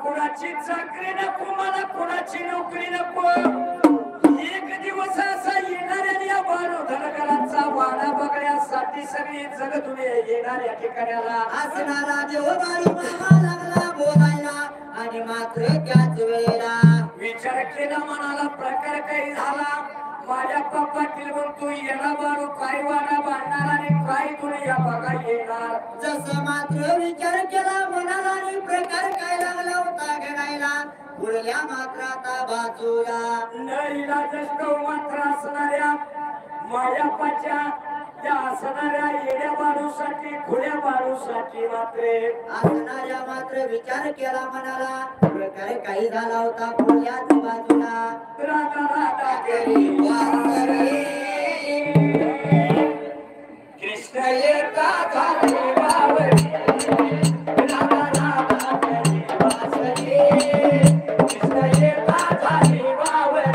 कुणाची चाकरी नको मला कुणाची नोकरी नको एक दिवस असा येणार आणि या बारो धनगरांचा वाडा बघण्यासाठी सगळी जगतून येणार या ठिकाणाला असणारा देव बाळू मामा लागला बोलायला आणि मात्र त्याच वेळेला विचार केला मनाला प्रकार काही झाला माझ्या पापातील म्हणतो येणार बारू काय वाडा बांधणार आणि काय तुला या बघा येणार जसं मात्र विचार केला मनाला आणि प्रकार काय लागला होता घडायला पुढल्या मात्र आता बाजूला नईला जस्ट मात्र असणाऱ्या मायापाच्या त्या असणाऱ्या येड्या बाळूसाठी खुल्या बाळूसाठी मात्र असणाऱ्या मात्र विचार केला मनाला प्रकार काही झाला होता पुढल्याच बाजूला राधा राधा करी वासरे कृष्ण येता झाले बावरी राधा राधा करी वासरे कृष्ण येता झाले बावरी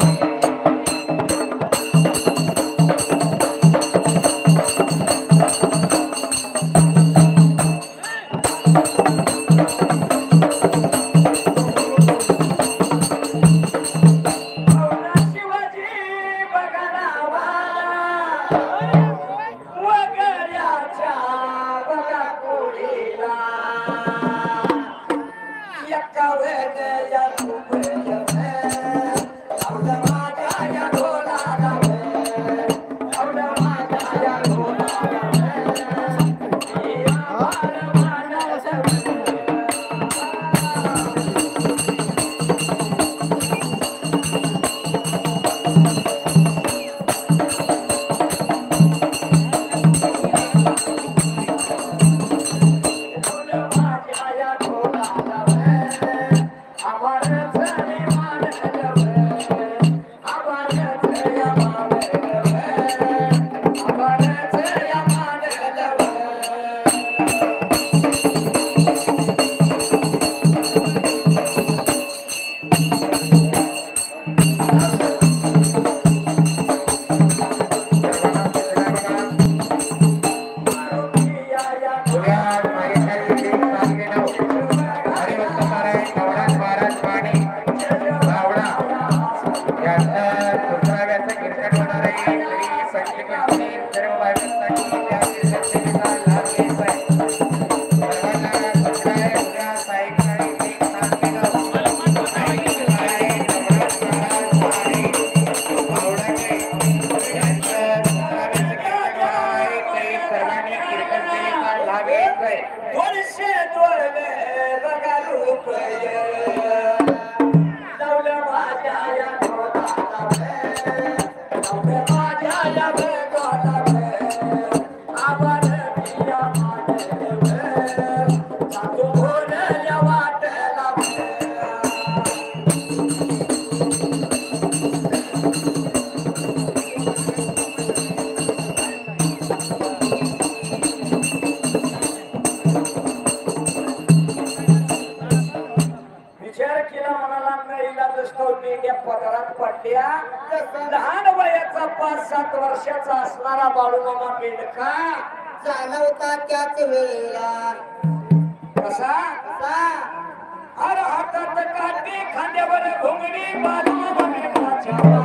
लहान वयाचा 5-7 वर्षाचा असणारा बाळूमामा मेंढका झाला होता त्याच वेळेला कसा हर हातात काठी खांद्यावर घुंगडी बाळूमामा मेंढकाच्या